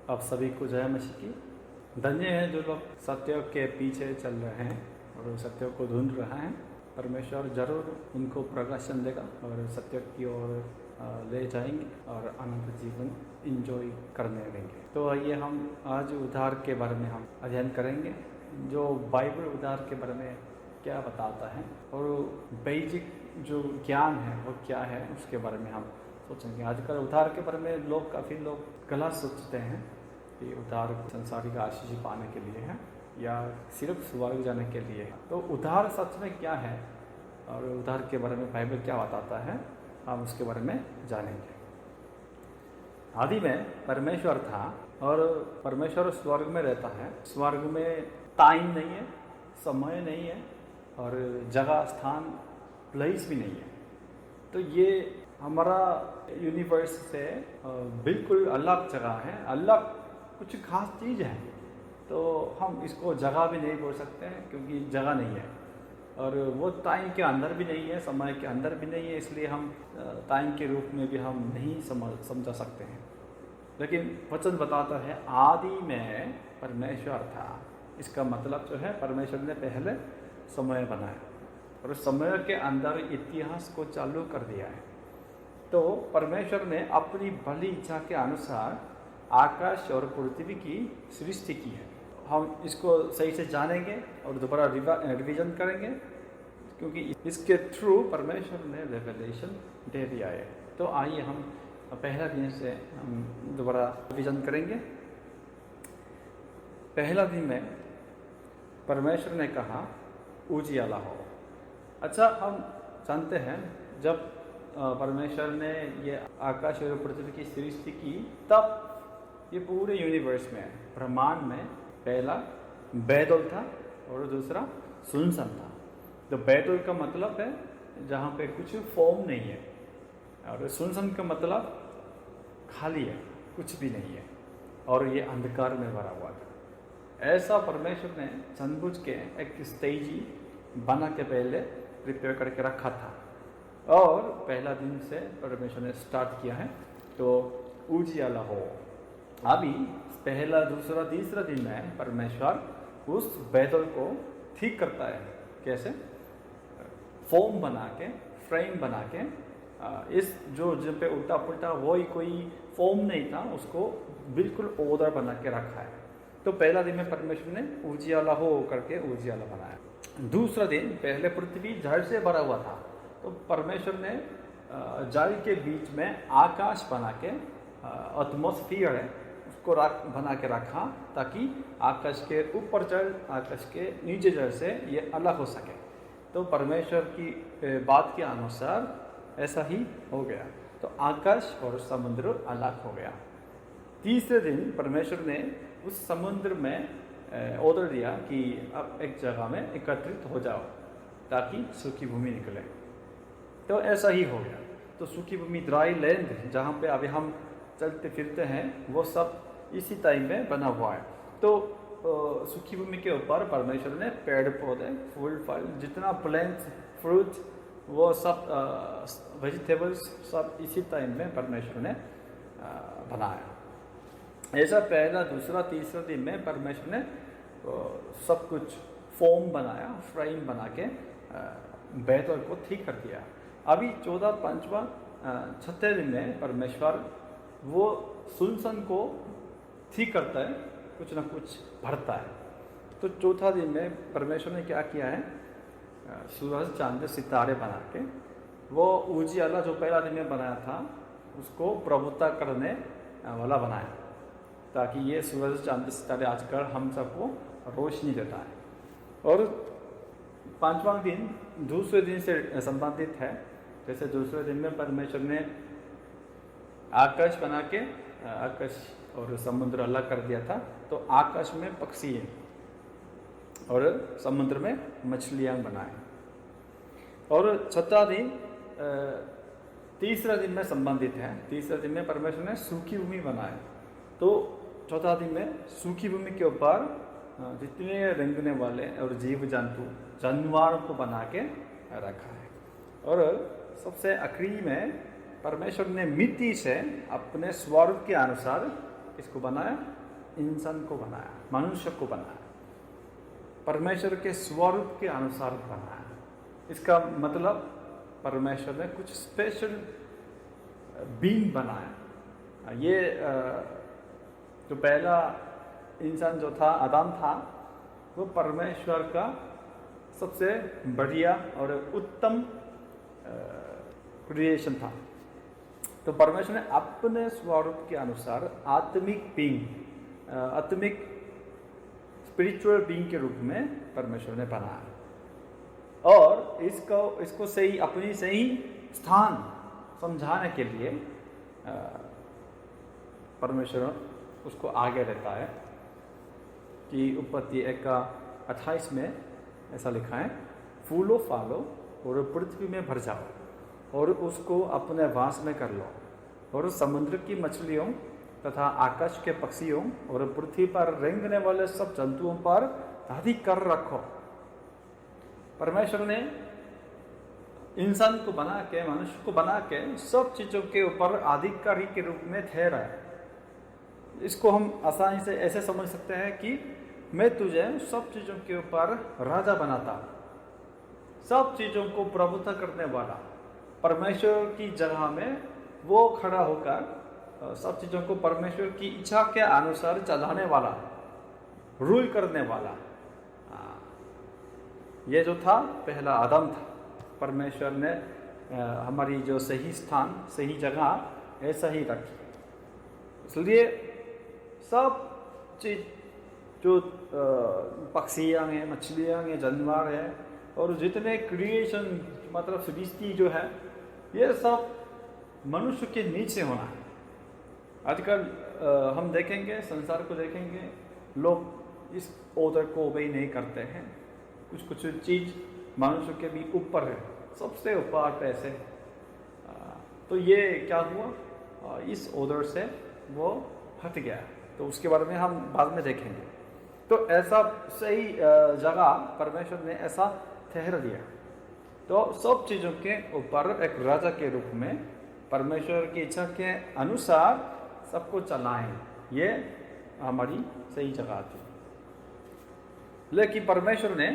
आप सभी को जय मसीह की। धन्य है जो लोग सत्य के पीछे चल रहे हैं और सत्य को ढूंढ रहे हैं। परमेश्वर जरूर उनको प्रकाशन देगा और सत्य की ओर ले जाएंगे और अनंत जीवन इंजॉय करने देंगे। तो आइए हम आज उद्धार के बारे में हम अध्ययन करेंगे, जो बाइबल उद्धार के बारे में क्या बताता है और बेसिक जो ज्ञान है वो क्या है, उसके बारे में हम सोचेंगे। आजकल उद्धार के बारे में काफ़ी लोग गलत सोचते हैं कि उद्धार संसारिक आशीष पाने के लिए है या सिर्फ स्वर्ग जाने के लिए है। तो उद्धार सच में क्या है और उद्धार के बारे में बाइबल क्या बताता है, हम उसके बारे में जानेंगे। आदि में परमेश्वर था और परमेश्वर स्वर्ग में रहता है। स्वर्ग में टाइम नहीं है, समय नहीं है और जगह स्थान प्लेस भी नहीं है। तो ये हमारा यूनिवर्स से बिल्कुल अलग जगह है, अलग कुछ खास चीज़ है। तो हम इसको जगह भी नहीं बोल सकते हैं क्योंकि जगह नहीं है और वो टाइम के अंदर भी नहीं है, समय के अंदर भी नहीं है, इसलिए हम टाइम के रूप में भी हम नहीं समझा सकते हैं। लेकिन वचन बताता है आदि में परमेश्वर था। इसका मतलब जो है परमेश्वर ने पहले समय बनाया और समय के अंदर इतिहास को चालू कर दिया है। तो परमेश्वर ने अपनी भली इच्छा के अनुसार आकाश और पृथ्वी की सृष्टि की है। हम इसको सही से जानेंगे और दोबारा रिवीजन करेंगे क्योंकि इसके थ्रू परमेश्वर ने रेवलेशन दे दिया है। तो आइए हम पहला दिन से हम दोबारा रिवीजन करेंगे। पहला दिन में परमेश्वर ने कहा उजियाला हो। अच्छा, हम जानते हैं जब परमेश्वर ने ये आकाश और पृथ्वी की सृष्टि की तब ये पूरे यूनिवर्स में ब्रह्मांड में पहला बैदल था और दूसरा सुनसान था। तो बैदल का मतलब है जहाँ पे कुछ फॉर्म नहीं है और सुनसान का मतलब खाली है, कुछ भी नहीं है और ये अंधकार में भरा हुआ था। ऐसा परमेश्वर ने जानबूझ के एक स्टेज बना के पहले प्रिपेयर करके रखा था और पहला दिन से परमेश्वर ने स्टार्ट किया है। तो उजियाला हो। अभी पहला दूसरा तीसरा दिन में परमेश्वर उस बैदल को ठीक करता है। कैसे? फॉर्म बना के, फ्रेम बना के, इस जो जब पे उल्टा पुल्टा वही कोई फॉर्म नहीं था, उसको बिल्कुल ऑर्डर बना के रखा है। तो पहला दिन में परमेश्वर ने उजियाला हो करके उजियाला बनाया। दूसरा दिन पहले पृथ्वी जल से भरा हुआ था, तो परमेश्वर ने जल के बीच में आकाश बना के, एटमॉस्फेयर है उसको बना के रखा ताकि आकाश के ऊपर जल, आकाश के नीचे जल से ये अलग हो सके। तो परमेश्वर की बात के अनुसार ऐसा ही हो गया। तो आकाश और समुद्र अलग हो गया। तीसरे दिन परमेश्वर ने उस समुद्र में ऑर्डर दिया कि अब एक जगह में एकत्रित हो जाओ ताकि सूखी भूमि निकले। तो ऐसा ही हो गया। तो सूखी भूमि, ड्राई लैंड, जहाँ पे अभी हम चलते फिरते हैं, वो सब इसी टाइम में बना हुआ है। तो सूखी भूमि के ऊपर परमेश्वर ने पेड़ पौधे, फूल फल, जितना प्लांट्स, फ्रूट, वो सब वेजिटेबल्स सब इसी टाइम में परमेश्वर ने बनाया। ऐसा पहला दूसरा तीसरा दिन में परमेश्वर ने सब कुछ फॉर्म बनाया, फ्रेम बना के बैतल को ठीक कर दिया। अभी 14, 5वां, 6ठे दिन में परमेश्वर वो सुनसान को ठीक करता है, कुछ ना कुछ भरता है। तो चौथा दिन में परमेश्वर ने क्या किया है, सूरज, चांद, सितारे बना के वो उजियाला जो पहला दिन में बनाया था उसको प्रभुता करने वाला बनाया ताकि ये सूरज, चांद, सितारे आजकल हम सबको रोशनी देता है। और 5वां दिन दूसरे दिन से संबंधित है। जैसे दूसरे दिन में परमेश्वर ने आकाश बना के आकाश और समुद्र अलग कर दिया था। तो आकाश में पक्षी है और समुद्र में मछलियां बनाए। और छठा दिन तीसरा दिन में संबंधित है। तीसरा दिन में परमेश्वर ने सूखी भूमि बनाया। तो चौथा दिन में सूखी भूमि के ऊपर जितने रेंगने वाले और जीव जंतु, जानवरों को बना के रखा है। और सबसे आखिरी में परमेश्वर ने मिट्टी से अपने स्वरूप के अनुसार किसको बनाया? इंसान को बनाया, मनुष्य को बनाया, परमेश्वर के स्वरूप के अनुसार बनाया। इसका मतलब परमेश्वर ने कुछ स्पेशल बीइंग बनाया। ये जो पहला इंसान जो था, आदम था, वो परमेश्वर का सबसे बढ़िया और उत्तम क्रिएशन था। तो परमेश्वर ने अपने स्वरूप के अनुसार आत्मिक बीइंग, आत्मिक स्पिरिचुअल बीइंग के रूप में परमेश्वर ने बनाया, और इसको सही, अपनी सही स्थान समझाने के लिए परमेश्वर उसको आगे रहता है कि उत्पत्ति 1:28 में ऐसा लिखा है, फूलो फालो और पृथ्वी में भर जाओ और उसको अपने वास में कर लो, और समुद्र की मछलियों तथा आकाश के पक्षियों और पृथ्वी पर रेंगने वाले सब जंतुओं पर अधिकार रखो। परमेश्वर ने इंसान को बना के, मनुष्य को बना के सब चीज़ों के ऊपर अधिकारी के रूप में ठहरा है। इसको हम आसानी से ऐसे समझ सकते हैं कि मैं तुझे सब चीज़ों के ऊपर राजा बनाता, सब चीज़ों को प्रभुत्व करने वाला, परमेश्वर की जगह में वो खड़ा होकर सब चीज़ों को परमेश्वर की इच्छा के अनुसार चलाने वाला, रूल करने वाला। ये जो था पहला आदम था। परमेश्वर ने हमारी जो सही स्थान, सही जगह ऐसा ही रखी। इसलिए सब चीज जो पक्षियाँ हैं, मछलियाँ हैं, जानवर हैं, और जितने क्रिएशन मतलब सृष्टि जो है, ये सब मनुष्य के नीचे होना है। आजकल हम देखेंगे, संसार को देखेंगे, लोग इस ऑर्डर को ओबे नहीं करते हैं। कुछ चीज़ मनुष्य के भी ऊपर है, सबसे ऊपर पैसे। तो ये क्या हुआ, इस ऑर्डर से वो हट गया। तो उसके बारे में हम बाद में देखेंगे। तो ऐसा सही जगह परमेश्वर ने ऐसा ठहरा दिया। तो सब चीज़ों के ऊपर एक राजा के रूप में परमेश्वर की इच्छा के अनुसार सबको चलाएं, ये हमारी सही जगह थी। लेकिन परमेश्वर ने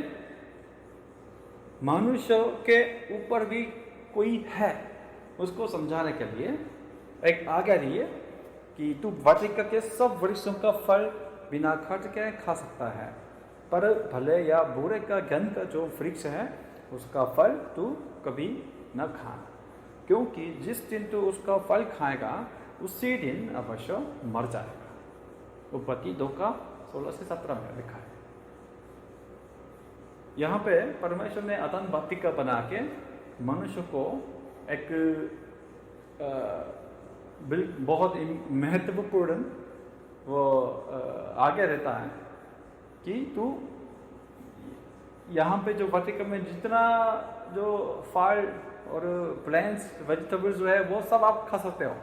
मनुष्य के ऊपर भी कोई है, उसको समझाने के लिए एक आज्ञा दी है कि तू वाटिका के सब वृक्षों का फल बिना खर्च के खा सकता है, पर भले या बुरे का ज्ञान का जो वृक्ष है उसका फल तू कभी न खा, क्योंकि जिस दिन तू उसका फल खाएगा उसी दिन अवश्य मर जाएगा। उत्पत्ति 2:16-17 में लिखा है। यहाँ पे परमेश्वर ने अदन वाटिका बना के मनुष्य को एक बहुत महत्वपूर्ण वो आगे रहता है कि तू यहाँ पे जो वाटिका में जितना जो फल और प्लांट्स, वेजिटेबल्स जो है वो सब आप खा सकते हो,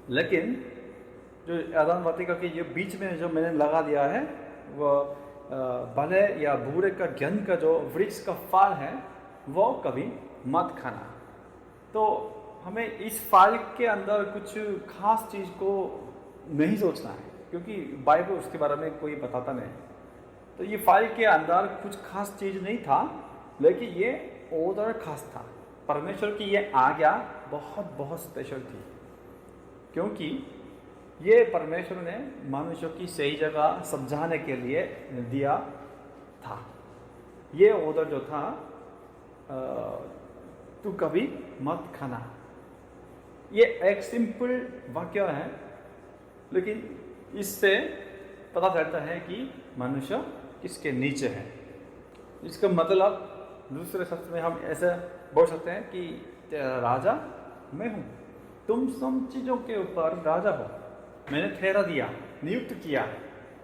लेकिन जो अदन वाटिका के ये बीच में जो मैंने लगा दिया है वो भले या बुरे का ज्ञान का जो वृक्ष का फल है वो कभी मत खाना। तो हमें इस फल के अंदर कुछ खास चीज़ को नहीं सोचना है, क्योंकि बाइबल उसके बारे में कोई बताता नहीं। तो ये फल के अंदर कुछ खास चीज़ नहीं था, लेकिन ये ऑर्डर खास था। परमेश्वर की ये आज्ञा बहुत बहुत स्पेशल थी, क्योंकि ये परमेश्वर ने मनुष्य की सही जगह समझाने के लिए दिया था। ये ऑर्डर जो था, तू कभी मत खाना, ये एक सिंपल वाक्य है, लेकिन इससे पता चलता है कि मनुष्य किसके नीचे है। इसका मतलब दूसरे शब्द में हम ऐसे बोल सकते हैं कि तेरा राजा मैं हूँ, तुम सब चीज़ों के ऊपर राजा हो, मैंने ठहरा दिया, नियुक्त किया,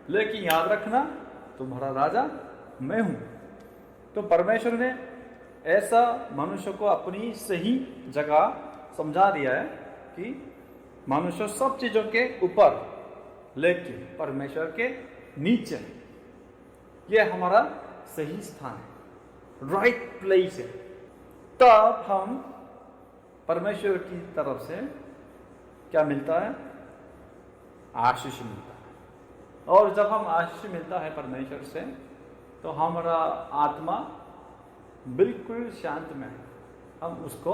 लेकिन याद रखना तुम्हारा राजा मैं हूँ। तो परमेश्वर ने ऐसा मनुष्य को अपनी सही जगह समझा दिया है कि मनुष्य सब चीज़ों के ऊपर, लेकिन परमेश्वर के नीचे। ये हमारा सही स्थान है, राइट प्लेस है। तब हम परमेश्वर की तरफ से क्या मिलता है? आशीष मिलता है। और जब हम आशीष मिलता है परमेश्वर से तो हमारा आत्मा बिल्कुल शांत में है, हम उसको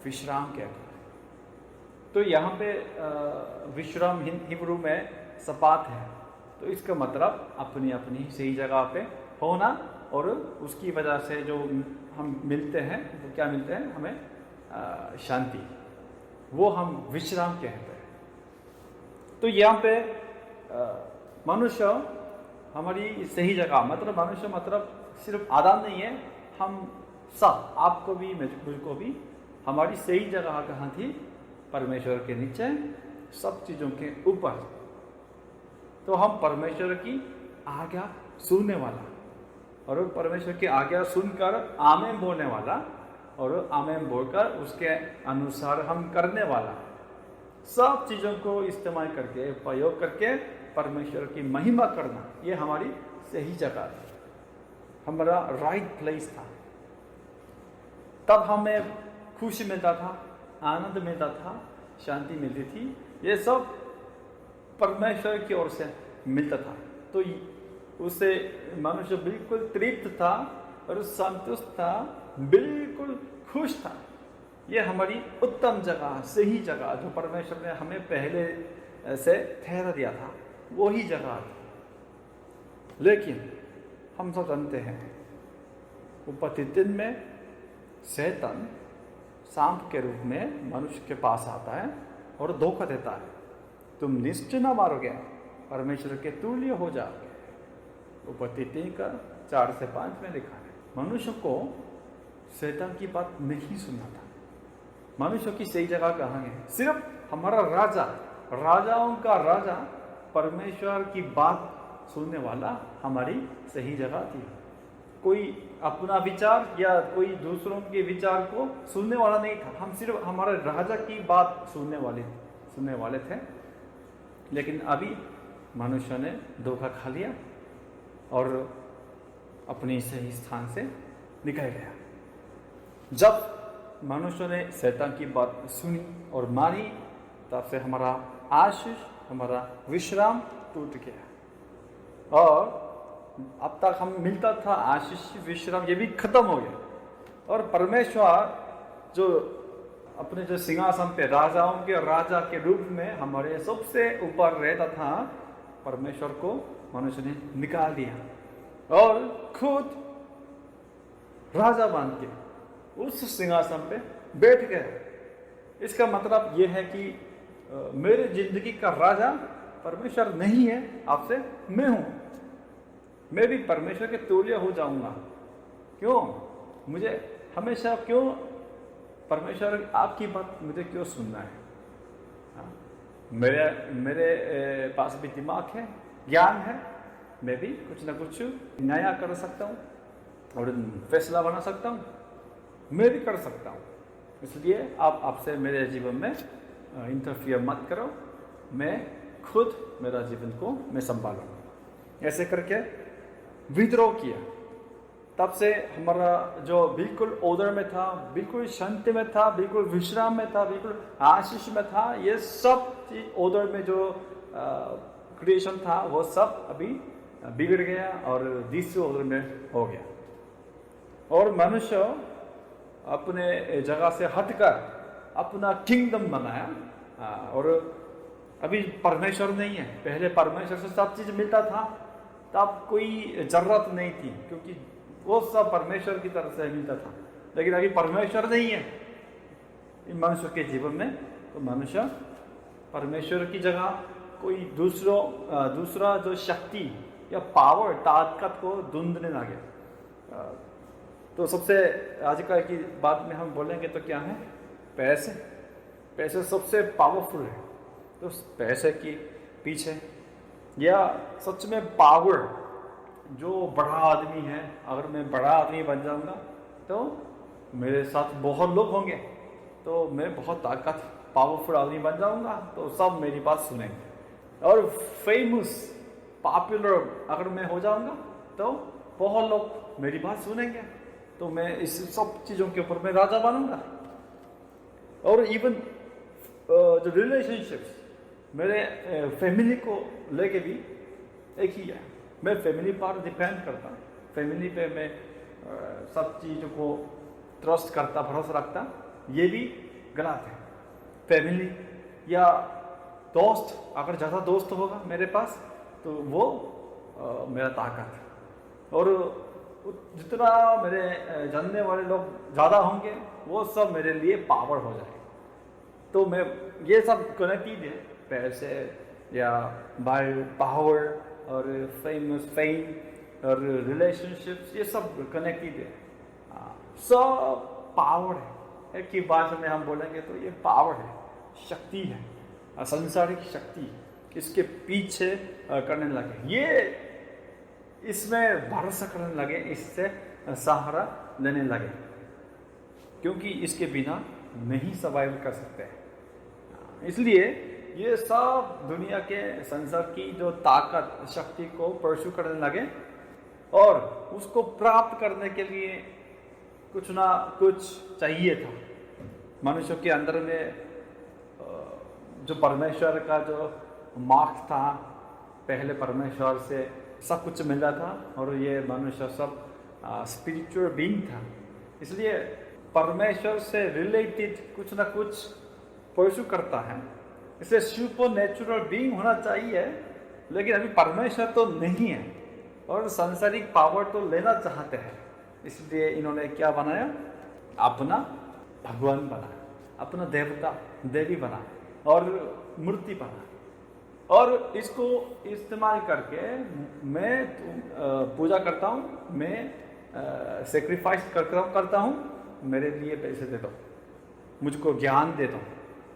विश्राम कहते हैं। तो यहाँ पे विश्राम हिब्रू में सपात है, तो इसका मतलब अपनी अपनी सही जगह पे होना, और उसकी वजह से जो हम मिलते हैं वो क्या मिलते हैं हमें शांति, वो हम विश्राम कहते हैं। तो यहाँ पे मनुष्य हमारी सही जगह, मतलब मनुष्य मतलब सिर्फ आदम नहीं है, हम सब, आपको भी मुझको भी, हमारी सही जगह कहाँ थी? परमेश्वर के नीचे, सब चीज़ों के ऊपर। तो हम परमेश्वर की आज्ञा सुनने वाला, और परमेश्वर की आज्ञा सुनकर आमीन बोलने वाला, और आमीन बोलकर उसके अनुसार हम करने वाला, सब चीज़ों को इस्तेमाल करके, प्रयोग करके परमेश्वर की महिमा करना, ये हमारी सही जगह थी, हमारा राइट प्लेस था। तब हमें खुशी मिलता था, आनंद मिलता था, शांति मिलती थी, ये सब परमेश्वर की ओर से मिलता था। तो उससे मनुष्य बिल्कुल तृप्त था और संतुष्ट था, बिल्कुल खुश था। ये हमारी उत्तम जगह, सही जगह, जो परमेश्वर ने हमें पहले से ठहरा दिया था, वही जगह थी। लेकिन हम सब जानते हैं उत्पत्ति 3 में शैतान सांप के रूप में मनुष्य के पास आता है और धोखा देता है, तुम निश्चय न मारोगे, परमेश्वर के तुल्य हो जाओगे। उत्पत्ति 3 का 4 से 5 में लिखा है। मनुष्य को शैतान की बात नहीं सुनना था। मनुष्य की सही जगह कहाँ है? सिर्फ हमारा राजा, राजाओं का राजा, परमेश्वर की बात सुनने वाला हमारी सही जगह थी। कोई अपना विचार या कोई दूसरों के विचार को सुनने वाला नहीं था। हम सिर्फ हमारे राजा की बात सुनने वाले थे। लेकिन अभी मनुष्य ने धोखा खा लिया और अपनी सही स्थान से निकल गया। जब मनुष्य ने शैतान की बात सुनी और मानी, तब से हमारा आशीष, हमारा विश्राम टूट गया, और अब तक हम मिलता था आशीष, विश्राम, ये भी खत्म हो गया। और परमेश्वर जो अपने जो सिंहासन पे राजाओं के राजा के रूप में हमारे सबसे ऊपर रहता था, परमेश्वर को मनुष्य ने निकाल दिया और खुद राजा बन के उस सिंहासन पे बैठ गए। इसका मतलब यह है कि मेरे जिंदगी का राजा परमेश्वर नहीं है, आपसे मैं हूं। मैं भी परमेश्वर के तुल्य हो जाऊंगा। क्यों? मुझे हमेशा क्यों परमेश्वर आपकी बात मुझे क्यों सुनना है? मेरे पास भी दिमाग है, ज्ञान है, मैं भी कुछ ना कुछ नया कर सकता हूँ और फैसला बना सकता हूँ, मैं भी कर सकता हूँ। इसलिए आप आपसे मेरे जीवन में इंटरफियर मत करो, मैं खुद मेरा जीवन को मैं संभालूंगा। ऐसे करके विद्रोह किया। तब से हमारा जो बिल्कुल ऑर्डर में था, बिल्कुल शांति में था, बिल्कुल विश्राम में था, बिल्कुल आशीष में था, ये सब चीज ऑर्डर में जो क्रिएशन था वो सब अभी बिगड़ गया और दूसरे ऑर्डर में हो गया। और मनुष्य अपने जगह से हटकर अपना किंगडम बनाया। और अभी परमेश्वर नहीं है। पहले परमेश्वर से सब चीज मिलता था, तब कोई जरूरत नहीं थी, क्योंकि वो सब परमेश्वर की तरफ से मिलता था। लेकिन अभी परमेश्वर नहीं है मनुष्य के जीवन में, तो मनुष्य परमेश्वर की जगह कोई दूसरा जो शक्ति या पावर, ताकत को ढूंढने लगे। तो सबसे आजकल की बात में हम बोलेंगे तो क्या है? पैसे। पैसे सबसे पावरफुल है। तो पैसे के पीछे, या सच में पावर, जो बड़ा आदमी है, अगर मैं बड़ा आदमी बन जाऊंगा तो मेरे साथ बहुत लोग होंगे, तो मैं बहुत ताकत पावरफुल आदमी बन जाऊंगा, तो सब मेरी बात सुनेंगे। और फेमस, पॉपुलर अगर मैं हो जाऊंगा तो बहुत लोग मेरी बात सुनेंगे, तो मैं इस सब चीज़ों के ऊपर मैं राजा बनूंगा। और इवन जो रिलेशनशिप्स, मेरे फैमिली को लेके भी एक ही है। मैं फैमिली पर डिपेंड करता, फैमिली पे मैं सब चीज़ों को ट्रस्ट करता, भरोसा रखता, ये भी गलत है। फैमिली या दोस्त, अगर ज़्यादा दोस्त होगा मेरे पास तो वो मेरा ताकत है, और जितना मेरे जानने वाले लोग ज़्यादा होंगे वो सब मेरे लिए पावर हो जाएगा। तो मैं ये सब कनेक्टेड है, पैसे या बाय पावर और फेम और रिलेशनशिप्स, ये सब कनेक्टेड है। सब पावर है। एक ही बात में हम बोलेंगे तो ये पावर है, शक्ति है, संसारिक शक्ति। इसके पीछे करने लगे, ये इसमें भरोसा करने लगे, इससे सहारा लेने लगे, क्योंकि इसके बिना नहीं सर्वाइव कर सकते। इसलिए ये सब दुनिया के संसार की जो ताकत, शक्ति को परस्यू करने लगे, और उसको प्राप्त करने के लिए कुछ ना कुछ चाहिए था। मनुष्य के अंदर में जो परमेश्वर का जो मार्ग था, पहले परमेश्वर से सब कुछ मिला था, और ये मनुष्य सब स्पिरिचुअल बीइंग था। इसलिए परमेश्वर से रिलेटेड कुछ ना कुछ परस्यू करता है। इसलिए सुपर नेचुरल बीइंग होना चाहिए, लेकिन अभी परमेश्वर तो नहीं है, और सांसारिक पावर तो लेना चाहते हैं। इसलिए इन्होंने क्या बनाया? अपना भगवान बना, अपना देवता देवी बना, और मूर्ति बना, और इसको इस्तेमाल करके मैं पूजा करता हूँ, मैं सेक्रीफाइस करता हूँ, मेरे लिए पैसे दे दो, मुझको ज्ञान दे दो,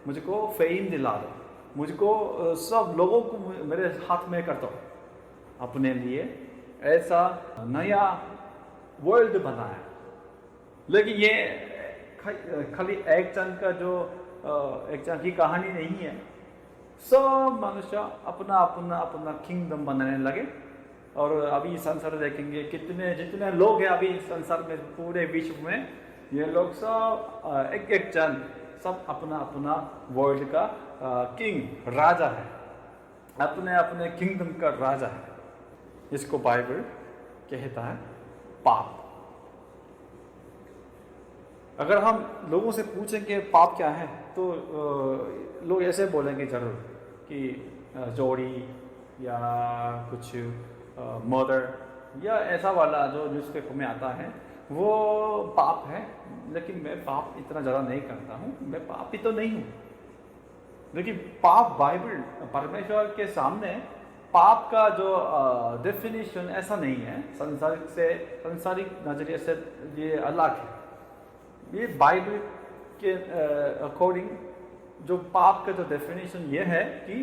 मुझको फेम दिला दो, मुझको सब लोगों को मेरे हाथ में कर दो। अपने लिए ऐसा नया वर्ल्ड बनाया। लेकिन ये खाली एक जन का जो एक जन की कहानी नहीं है। सब मनुष्य अपना अपना अपना किंगडम बनाने लगे, और अभी संसार देखेंगे जितने लोग हैं अभी संसार में, पूरे विश्व में, ये लोग सब एक जन सब अपना अपना वर्ल्ड का किंग, राजा है, अपने अपने किंगडम का राजा है। इसको बाइबल कहता है पाप। अगर हम लोगों से पूछेंगे पाप क्या है, तो लोग ऐसे बोलेंगे जरूर कि चोरी या कुछ मर्डर या ऐसा वाला जो न्यूज़पेपर में आता है वो पाप है। लेकिन मैं पाप इतना ज़्यादा नहीं करता हूँ, मैं पापी तो नहीं हूँ। लेकिन पाप बाइबल परमेश्वर के सामने पाप का जो डेफिनेशन ऐसा नहीं है, संसारिक नजरिए से ये अलग है। ये बाइबल के अकॉर्डिंग जो पाप का जो डेफिनेशन ये है कि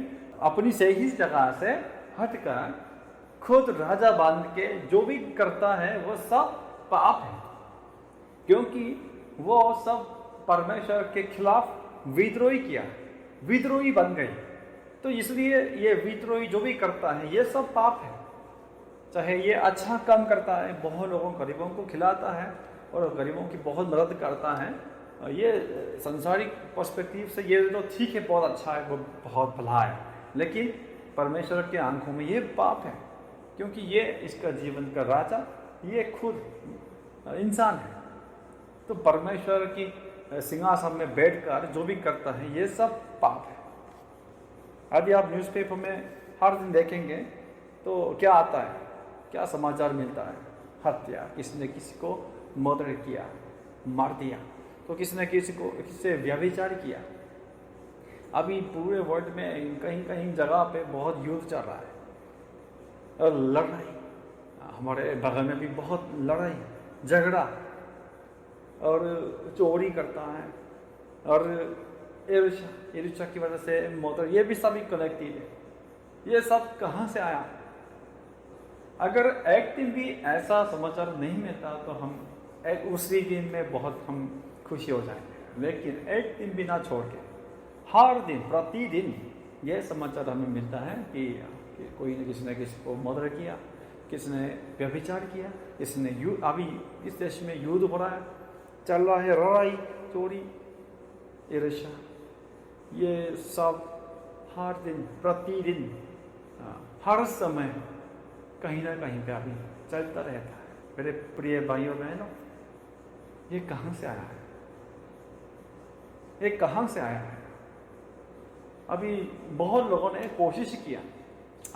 अपनी सही जगह से हटकर खुद राजा बांध के जो भी करता है वो सब पाप है, क्योंकि वो सब परमेश्वर के खिलाफ विद्रोही किया, विद्रोही बन गई। तो इसलिए ये विद्रोही जो भी करता है ये सब पाप है। चाहे ये अच्छा काम करता है, बहुत लोगों गरीबों को खिलाता है और गरीबों की बहुत मदद करता है, ये संसारिक पर्सपेक्टिव से ये तो ठीक है, बहुत अच्छा है, वो बहुत भला है। लेकिन परमेश्वर के आंखों में ये पाप है, क्योंकि ये इसका जीवन का राजा ये खुद इंसान है। तो परमेश्वर की सिंहासन में बैठकर जो भी करता है ये सब पाप है। अभी आप न्यूज़पेपर में हर दिन देखेंगे तो क्या आता है, क्या समाचार मिलता है? हत्या, किसने किसी को मर्डर किया, मार दिया, तो किसने किससे व्यभिचार किया। अभी पूरे वर्ल्ड में कहीं कहीं जगह पे बहुत युद्ध चल रहा है, और लड़ाई, हमारे बगल में भी बहुत लड़ाई झगड़ा, और चोरी करता है, और ईर्ष्या की वजह से मौत, ये भी सभी कनेक्टेड है। ये सब कहाँ से आया? अगर एक दिन भी ऐसा समाचार नहीं मिलता तो हम उसी दिन में बहुत हम खुशी हो जाएंगे। लेकिन एक दिन भी ना छोड़ के हर दिन प्रतिदिन ये समाचार हमें मिलता है कि कोई न किसी ने किसी को मर्डर किया, किसने व्यभिचार किया, किसने अभी इस देश में युद्ध हो रहा है, चल रहा है, लड़ाई, चोरी, ईर्ष्या, ये सब हर दिन प्रतिदिन हर समय कहीं ना कहीं पे अभी चलता रहता है। मेरे प्रिय भाइयों बहनों, ये कहाँ से आया है? ये कहाँ से आया है? अभी बहुत लोगों ने कोशिश किया,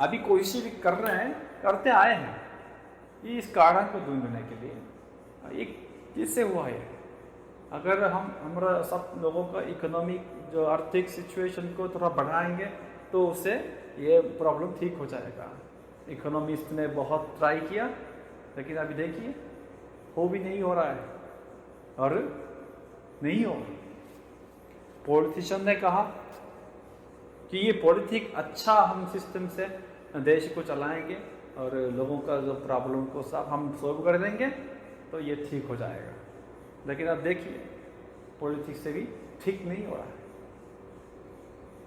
अभी कोशिश भी कर रहे हैं, करते आए हैं ये इस कारण को ढूंढने के लिए। ये किससे हुआ है? अगर हम हमारा सब लोगों का इकोनॉमिक जो आर्थिक सिचुएशन को थोड़ा बढ़ाएंगे तो उससे ये प्रॉब्लम ठीक हो जाएगा। इकोनॉमिस्ट ने बहुत ट्राई किया, लेकिन अभी देखिए वो भी नहीं हो रहा है और नहीं हो। पॉलिटिशियन ने कहा कि ये पॉलिटिक अच्छा हम सिस्टम से देश को चलाएंगे और लोगों का जो प्रॉब्लम को सब हम सॉल्व कर देंगे तो ये ठीक हो जाएगा। लेकिन अब देखिए पॉलिटिक्स से भी ठीक नहीं हो रहा है।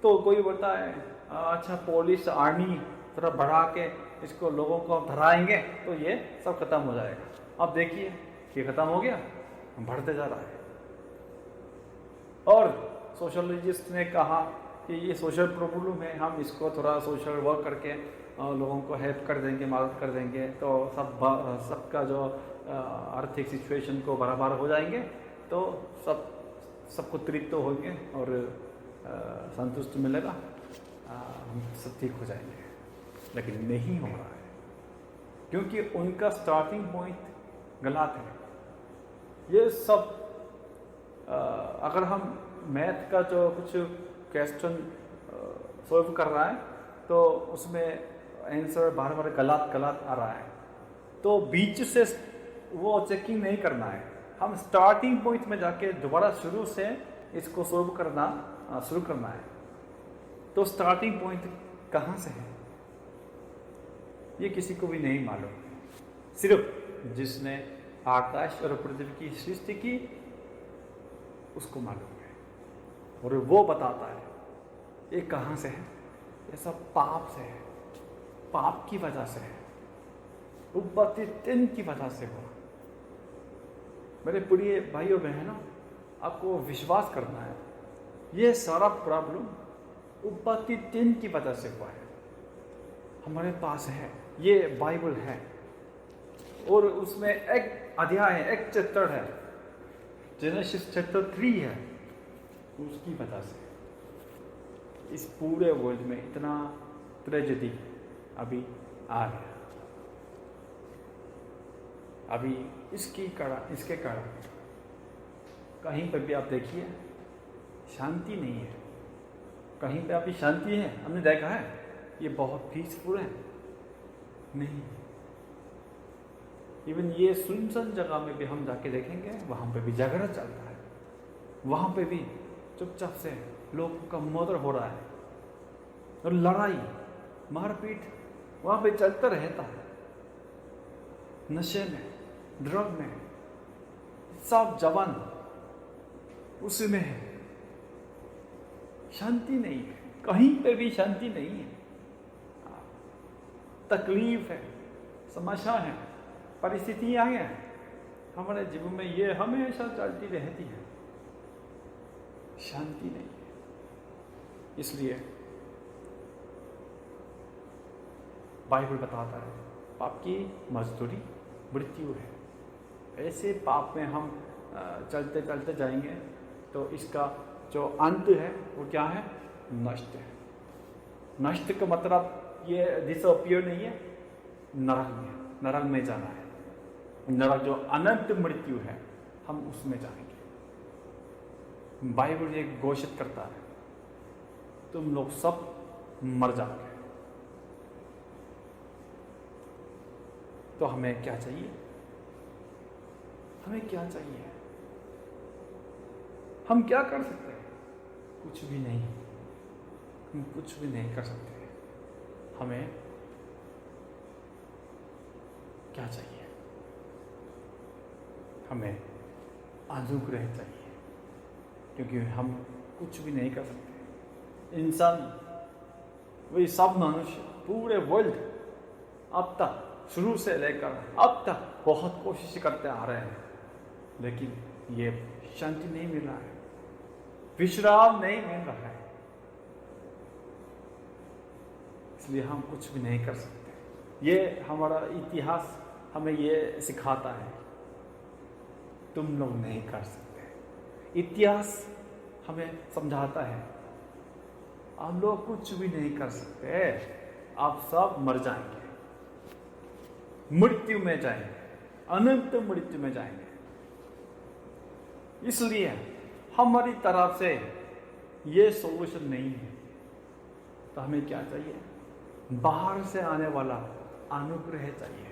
तो कोई बोलता है अच्छा पुलिस आर्मी थोड़ा बढ़ा के इसको लोगों को धराएंगे तो ये सब खत्म हो जाएगा। अब देखिए ये खत्म हो गया, बढ़ते जा रहा है। और सोशलिस्ट ने कहा कि ये सोशल प्रॉब्लम है, हम इसको थोड़ा सोशल वर्क करके लोगों को हेल्प कर देंगे, मदद कर देंगे तो सबका जो आर्थिक सिचुएशन को बराबर हो जाएंगे तो सबको तृप्त तो होंगे और संतुष्ट मिलेगा, हम सब ठीक हो जाएंगे। लेकिन नहीं हो रहा है क्योंकि उनका स्टार्टिंग पॉइंट गलत है। ये सब अगर हम मैथ का जो कुछ क्वेश्चन सॉल्व कर रहा है तो उसमें आंसर बार बार गलत आ रहा है, तो बीच से वो चेकिंग नहीं करना है। हम स्टार्टिंग पॉइंट में जाके दोबारा शुरू से इसको सॉल्व करना शुरू करना है। तो स्टार्टिंग पॉइंट कहाँ से है ये किसी को भी नहीं मालूम, सिर्फ जिसने आकाश और पृथ्वी की सृष्टि की उसको मालूम है और वो बताता है ये कहाँ से है। ये सब पाप से है, पाप की वजह से है, उत्पत्ति 3 की वजह से हुआ। मेरे प्रिय भाइयों बहनों, आपको विश्वास करना है ये सारा प्रॉब्लम उत्पत्ति 3 की वजह से हुआ है। हमारे पास है, ये बाइबल है और उसमें एक अध्याय है, एक चैप्टर है, जेनेसिस चैप्टर 3 है। उसकी वजह से इस पूरे वर्ल्ड में इतना ट्रेजेडी अभी आ गया। अभी इसके कारण कहीं पर भी आप देखिए शांति नहीं है। कहीं पे अभी शांति है, हमने देखा है ये बहुत पीसफुल है नहीं। इवन ये सुनसान जगह में भी हम जाके देखेंगे वहां पे भी झगड़ा चलता है, वहां पे भी चुपचाप से लोगों का मर्डर हो रहा है और लड़ाई मारपीट वहां पे चलता रहता है। नशे में, ड्रग में सब जवान उसी में है, शांति नहीं है, कहीं पे भी शांति नहीं है। तकलीफ है, समस्या है, परिस्थितियां हैं हमारे जीवन में, ये हमेशा चलती रहती है, शांति नहीं है। इसलिए बाइबल बताता है पाप की मजदूरी मृत्यु है। ऐसे पाप में हम चलते चलते जाएंगे तो इसका जो अंत है वो क्या है? नष्ट है। नष्ट का मतलब ये डिसअपियर नहीं है, नरक में जाना है। नरक जो अनंत मृत्यु है, हम उसमें जाएंगे। बाइबल ये घोषित करता है तुम लोग सब मर जाओगे। तो हमें क्या चाहिए? हमें क्या चाहिए? हम क्या कर सकते हैं? कुछ भी नहीं। हम कुछ भी नहीं कर सकते। हमें क्या चाहिए? हमें अनुग्रह चाहिए, क्योंकि हम कुछ भी नहीं कर सकते। इंसान, वही सब मनुष्य, पूरे वर्ल्ड अब तक शुरू से लेकर अब तक बहुत कोशिश करते आ रहे हैं, लेकिन ये शांति नहीं मिल रहा है, विश्राम नहीं मिल रहा है। इसलिए हम कुछ भी नहीं कर सकते। ये हमारा इतिहास हमें ये सिखाता है, तुम लोग नहीं कर सकते। इतिहास हमें समझाता है, हम लोग कुछ भी नहीं कर सकते, आप सब मर जाएंगे, मृत्यु में जाएंगे, अनंत मृत्यु में जाएंगे। इसलिए हमारी तरफ से ये सॉल्यूशन नहीं है। तो हमें क्या चाहिए? बाहर से आने वाला अनुग्रह चाहिए,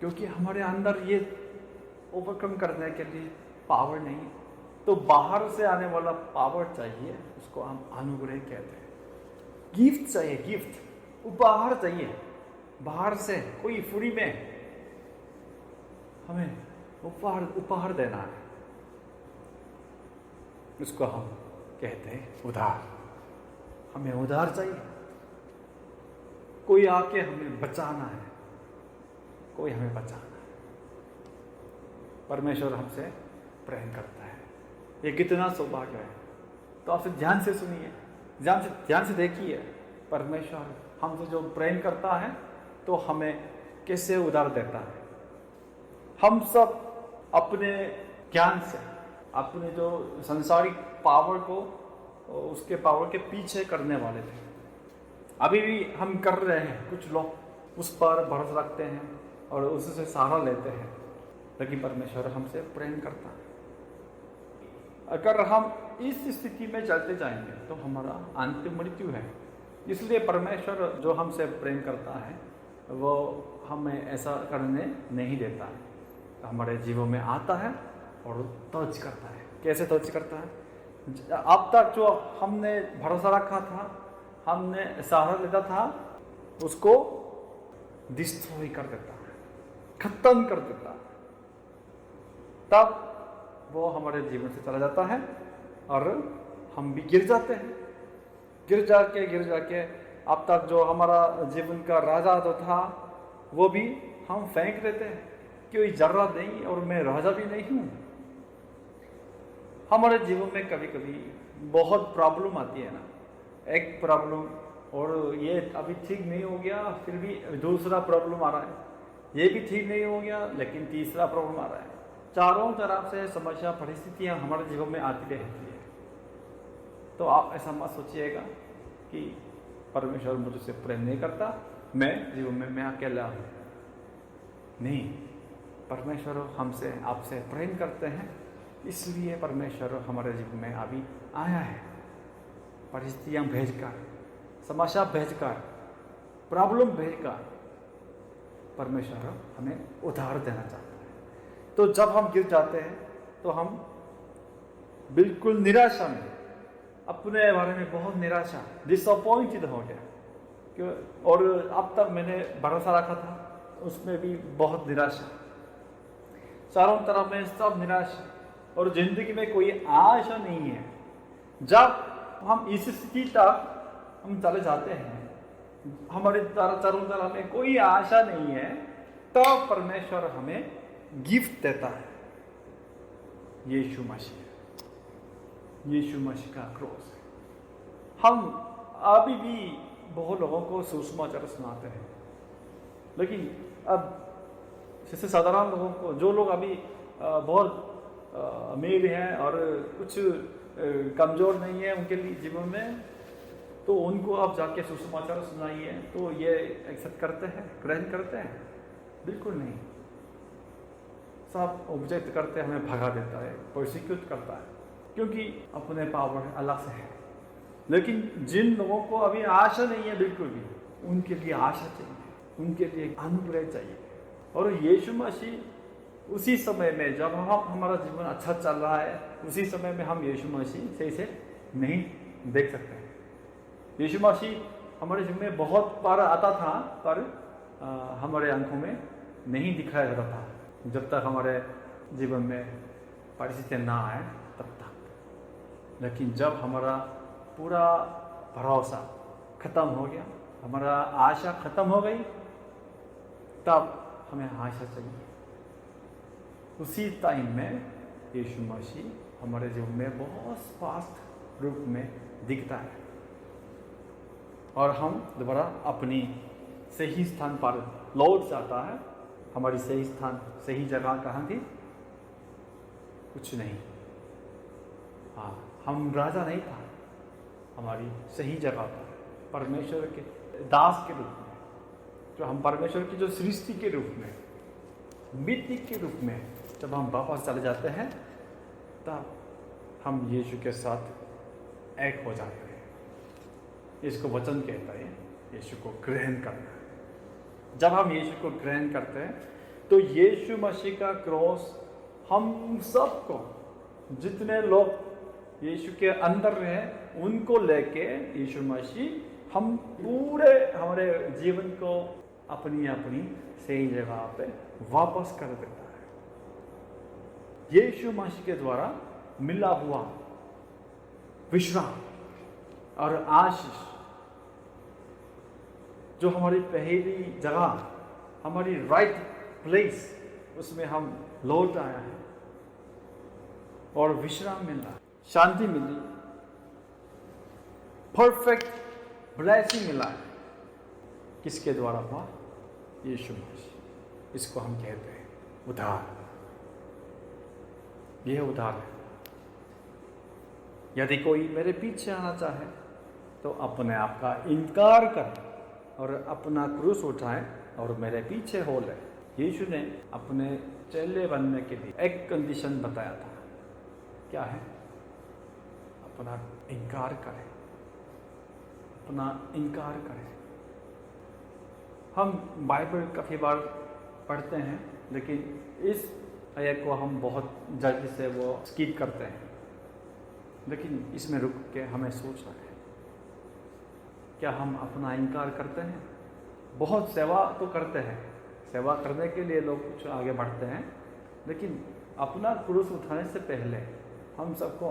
क्योंकि हमारे अंदर ये ओवरकम करने के लिए पावर नहीं है। तो बाहर से आने वाला पावर चाहिए, उसको हम अनुग्रह कहते हैं। गिफ्ट चाहिए, गिफ्ट, उपहार चाहिए। बाहर से कोई फ्री में हमें उपहार देना है, उसको हम कहते हैं उधार। हमें उधार चाहिए। कोई आके हमें बचाना है, कोई हमें बचाना है। परमेश्वर हमसे प्रेम करता है, ये कितना सौभाग्य है। तो आप ध्यान से सुनिए, ध्यान से देखिए, परमेश्वर हमसे जो प्रेम करता है तो हमें कैसे उधार देता है। हम सब अपने ज्ञान से, अपने जो संसारिक पावर को, उसके पावर के पीछे करने वाले थे। अभी भी हम कर रहे हैं। कुछ लोग उस पर भरोसा रखते हैं और उससे सहारा लेते हैं, लेकिन परमेश्वर हमसे प्रेम करता है। अगर हम इस स्थिति में चलते जाएंगे तो हमारा अंतिम मृत्यु है। इसलिए परमेश्वर जो हमसे प्रेम करता है वो हमें ऐसा करने नहीं देता है। तो हमारे जीवन में आता है और टच करता है। कैसे टच करता है? अब तक जो हमने भरोसा रखा था, हमने सहारा लेता था, उसको डिस्ट्रॉय कर देता है, खत्म कर देता है। तब वो हमारे जीवन से चला जाता है और हम भी गिर जाते हैं। गिर जाके अब तक जो हमारा जीवन का राजा जो था वो भी हम फेंक देते हैं। कोई जरूरत नहीं और मैं राजा भी नहीं हूँ। हमारे जीवन में कभी कभी बहुत प्रॉब्लम आती है ना, एक प्रॉब्लम और ये अभी ठीक नहीं हो गया, फिर भी दूसरा प्रॉब्लम आ रहा है, ये भी ठीक नहीं हो गया, लेकिन तीसरा प्रॉब्लम आ रहा है। चारों तरफ से समस्या, परिस्थितियां हमारे जीवन में आती रहती है। तो आप ऐसा मत सोचिएगा कि परमेश्वर मुझसे प्रेम नहीं करता, मैं जीवन में मैं अकेला हूँ। नहीं, परमेश्वर हमसे, आपसे प्रेम करते हैं, इसलिए परमेश्वर हमारे जीवन में अभी आया है। परिस्थितियां भेजकर, समस्या भेजकर, प्रॉब्लम भेजकर परमेश्वर हमें उधार देना चाहता है। तो जब हम गिर जाते हैं तो हम बिल्कुल निराशा में, अपने बारे में बहुत निराशा, डिसअपॉइंटेड हो गया क्यों। और अब तक मैंने भरोसा रखा था उसमें भी बहुत निराशा, चारों तरफ में सब निराशा और जिंदगी में कोई आशा नहीं है। जब हम इस स्थिति तक हम चले जाते हैं, हमारे चारों तरफ में कोई आशा नहीं है, तब तो परमेश्वर हमें गिफ्ट देता है, यीशु मसीह, यीशु मसीह का क्रॉस। हम अभी भी बहुत लोगों को सुसमाचार सुनाते हैं, लेकिन अब जैसे साधारण लोगों को, जो लोग अभी बहुत अमीर हैं और कुछ कमज़ोर नहीं है उनके लिए जीवन में, तो उनको आप जाके सुसमाचार सुनाइए तो ये एक्सेप्ट करते हैं, ग्रहण करते हैं? बिल्कुल नहीं। सब ऑब्जेक्ट करते हैं, हमें भगा देता है, प्रोसिक्यूट करता है, क्योंकि अपने पावर अलग से है। लेकिन जिन लोगों को अभी आशा नहीं है बिल्कुल भी, उनके लिए आशा चाहिए, उनके लिए अनुग्रह चाहिए। और यीशु मसीह उसी समय में, जब हमारा जीवन अच्छा चल रहा है, उसी समय में हम यीशु मसीह से इसे नहीं देख सकते। यीशु मसीह हमारे जीवन में बहुत बार आता था, पर हमारे आंखों में नहीं दिखाया जाता था। जब तक हमारे जीवन में परिस्थितियाँ ना आए तब तक। लेकिन जब हमारा पूरा भरोसा खत्म हो गया, हमारा आशा खत्म हो गई, तब हमें आशा चाहिए। उसी टाइम में यीशु मसीह हमारे जीवन में बहुत स्पष्ट रूप में दिखता है और हम दोबारा अपनी सही स्थान पर लौट जाता है। हमारी सही स्थान, सही जगह कहाँ थी? कुछ नहीं। हाँ, हम राजा नहीं था, हमारी सही जगह पर परमेश्वर के दास के रूप में, जो हम परमेश्वर की जो सृष्टि के रूप में, मिट्टी के रूप में जब हम वापस चले जाते हैं, तब हम यीशु के साथ एक हो जाते हैं। इसको वचन कहता है, यीशु को ग्रहण करना। जब हम यीशु को ग्रहण करते हैं तो यीशु मसीह का क्रॉस हम सबको, जितने लोग यीशु के अंदर रहे, उनको लेके यीशु मसीह हम पूरे हमारे जीवन को अपनी अपनी सही जगह पे वापस कर देता है। यीशु मसीह के द्वारा मिला हुआ विश्राम और आशीष, जो हमारी पहली जगह, हमारी राइट प्लेस, उसमें हम लौट आया है और विश्राम मिला, शांति मिली, परफेक्ट ब्लेसिंग मिला है। किसके द्वारा हुआ? यीशु मसीह। इसको हम कहते हैं उद्धार। यह उद्धार है। यदि कोई मेरे पीछे आना चाहे तो अपने आप का इनकार करे और अपना क्रूस उठाए और मेरे पीछे हो ले। यीशु ने अपने चेले बनने के लिए एक कंडीशन बताया था। क्या है? अपना इनकार करें, अपना इनकार करें। हम बाइबल काफ़ी बार पढ़ते हैं, लेकिन इस आयत को हम बहुत जल्दी से वो स्किप करते हैं। लेकिन इसमें रुक के हमें सोचना है, क्या हम अपना इनकार करते हैं? बहुत सेवा तो करते हैं, सेवा करने के लिए लोग कुछ आगे बढ़ते हैं, लेकिन अपना क्रूस उठाने से पहले हम सबको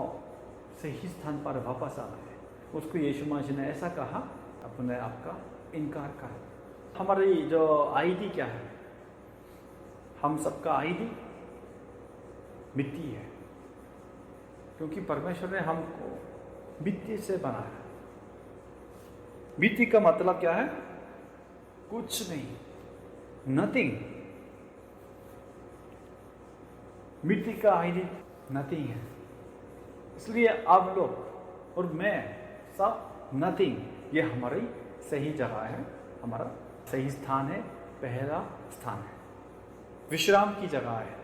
सही स्थान पर वापस आना है। उसको यीशु मसीह ने ऐसा कहा, अपने आप का इनकार कर। हमारी जो आईडी क्या है? हम सबका आईडी मिट्टी है, क्योंकि परमेश्वर ने हमको मिट्टी से बनाया। मिट्टी का मतलब क्या है? कुछ नहीं, नथिंग। मिट्टी का आईडी नथिंग है। इसलिए आप लोग और मैं सब नथिंग। ये हमारी सही जगह है, हमारा सही स्थान है, पहला स्थान है, विश्राम की जगह है।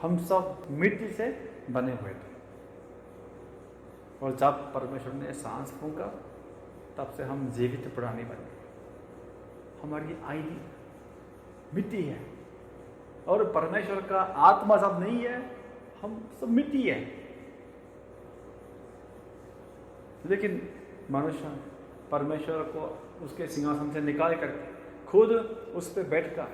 हम सब मिट्टी से बने हुए थे, और जब परमेश्वर ने सांस फूंका, तब से हम जीवित प्राणी बन गए। हमारी आईडी मिट्टी है, और परमेश्वर का आत्मा जब नहीं है, हम सब मिट्टी है। लेकिन मनुष्य परमेश्वर को उसके सिंहासन से निकाल करके खुद उस पर बैठकर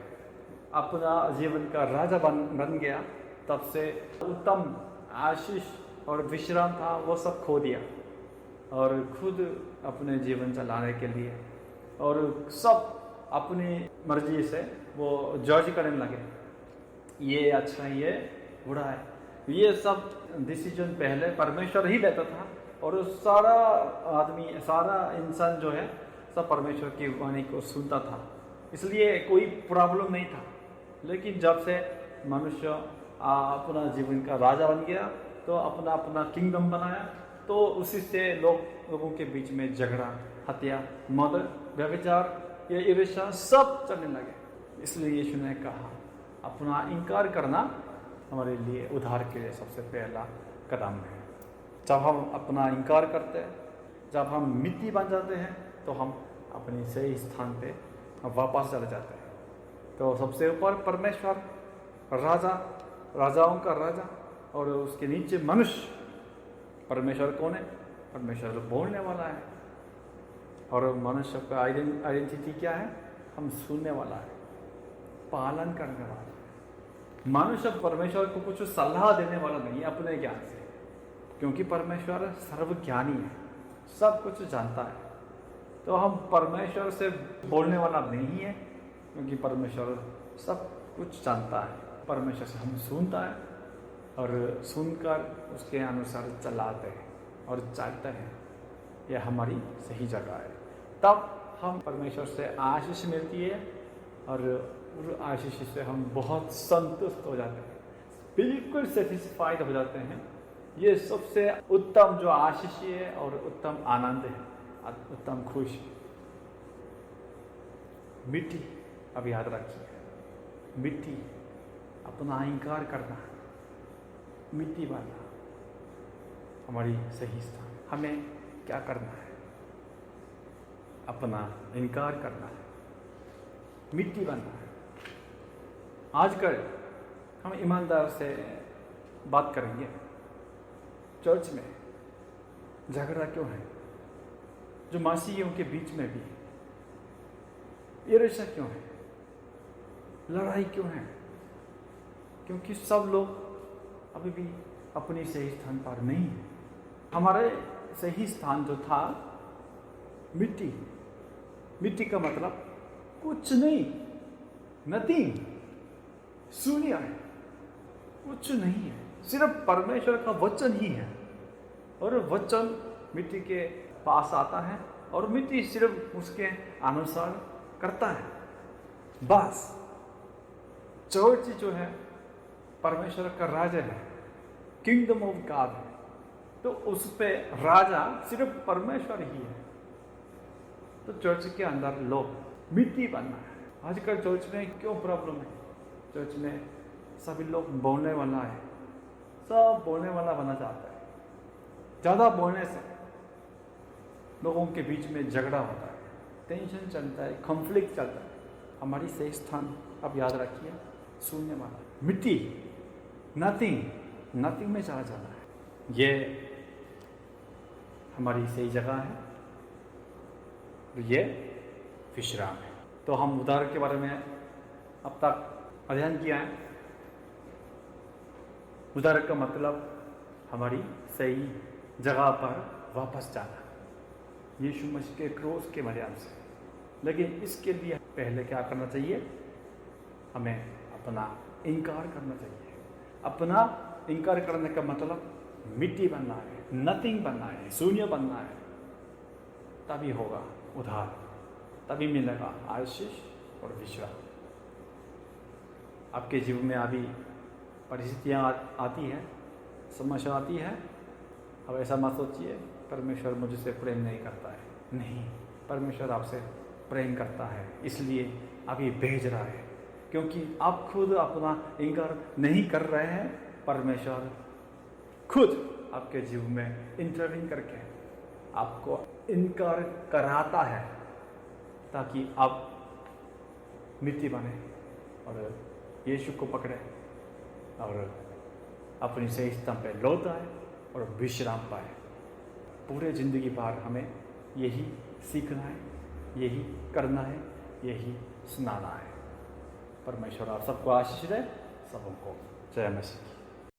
अपना जीवन का राजा बन गया। तब से उत्तम आशीष और विश्राम था, वो सब खो दिया, और खुद अपने जीवन चलाने के लिए और सब अपनी मर्जी से वो जज करने लगे, ये अच्छा है, ये बुरा है। ये सब डिसीजन पहले परमेश्वर ही लेता था, और सारा आदमी, सारा इंसान जो है, सब परमेश्वर की वाणी को सुनता था, इसलिए कोई प्रॉब्लम नहीं था। लेकिन जब से मनुष्य अपना जीवन का राजा बन गया, तो अपना अपना किंगडम बनाया, तो उसी से लोगों के बीच में झगड़ा, हत्या, मद, व्यभिचार, ये ईर्ष्या सब चलने लगे। इसलिए यीशु ने कहा, अपना इनकार करना हमारे लिए उद्धार के लिए सबसे पहला कदम है। जब हम अपना इनकार करते हैं, जब हम मिट्टी बन जाते हैं, तो हम अपने सही स्थान पे वापस चले जाते हैं। तो सबसे ऊपर परमेश्वर, राजा, राजाओं का राजा, और उसके नीचे मनुष्य। परमेश्वर कौन है? परमेश्वर बोलने वाला है, और मनुष्य का आइडेंटिटी क्या है? हम सुनने वाला है, पालन करने वाला है। मनुष्य परमेश्वर को कुछ सलाह देने वाला नहीं है अपने ज्ञान से, क्योंकि परमेश्वर सर्वज्ञानी है, सब कुछ जानता है। तो हम परमेश्वर से बोलने वाला नहीं है, क्योंकि परमेश्वर सब कुछ जानता है। परमेश्वर से हम सुनता है, और सुनकर उसके अनुसार चलाते हैं और चलते हैं। यह हमारी सही जगह है। तब हम परमेश्वर से आशीष मिलती है और उस आशीष से हम बहुत संतुष्ट हो जाते हैं, बिल्कुल सेटिस्फाइड हो जाते हैं। ये सबसे उत्तम जो आशीष है और उत्तम आनंद है, उत्तम खुशी। मिट्टी, अब याद रखिए, मिट्टी अपना अहंकार करना, मिट्टी बनना हमारी सही स्थान। हमें क्या करना है? अपना इनकार करना है, मिट्टी बनना है। आजकल हम ईमानदार से बात करेंगे, चर्च में झगड़ा क्यों है? जो मसीहियों के बीच में भी ईर्ष्या क्यों है? लड़ाई क्यों है? क्योंकि सब लोग अभी भी अपनी सही स्थान पर नहीं है। हमारे सही स्थान जो था मिट्टी, मिट्टी का मतलब कुछ नहीं, नथिंग, शून्य है, कुछ नहीं है, सिर्फ परमेश्वर का वचन ही है। और वचन मिट्टी के पास आता है और मिट्टी सिर्फ उसके अनुसार करता है, बस। चर्च जो है परमेश्वर का राजा है, किंगडम ऑफ गॉड है, तो उस पे राजा सिर्फ परमेश्वर ही है। तो चर्च के अंदर लोग मिट्टी बनना है। आजकल चर्च में क्यों प्रॉब्लम है? चर्च में सभी लोग बोलने वाला है, सब बोलने वाला बनना चाहता है। ज़्यादा बोलने से लोगों के बीच में झगड़ा होता है, टेंशन चलता है, कॉन्फ्लिक्ट चलता है। हमारी सही स्थान अब याद रखिए, शून्य वाला, मिट्टी, नथिंग, नथिंग में चला जाना है। ये हमारी सही जगह है, ये विश्राम है। तो हम उद्धार के बारे में अब तक अध्ययन किया है। उद्धार का मतलब हमारी सही जगह पर वापस जाना, यीशु मसीह के क्रूस के माध्यम से। लेकिन इसके लिए पहले क्या करना चाहिए? हमें अपना इनकार करना चाहिए। अपना इनकार करने का मतलब मिट्टी बनना है, नथिंग बनना है, शून्य बनना है। तभी होगा उद्धार, तभी मिलेगा आशीष और विश्राम। आपके जीवन में अभी परिस्थितियाँ आती हैं, समस्या आती है, अब ऐसा मत सोचिए परमेश्वर मुझसे प्रेम नहीं करता है। नहीं, परमेश्वर आपसे प्रेम करता है, इसलिए अभी भेज रहा है। क्योंकि आप खुद अपना इनकार नहीं कर रहे हैं, परमेश्वर खुद आपके जीवन में इंटरवीन करके आपको इनकार कराता है, ताकि आप मिट्टी बने और यीशु को पकड़े और अपनी सही स्थान पर लौट आए और विश्राम पाए। पूरे ज़िंदगी भर हमें यही सीखना है, यही करना है, यही सुनाना है। परमेश्वर आप सबको आशीष दे। सबको जय मसीह।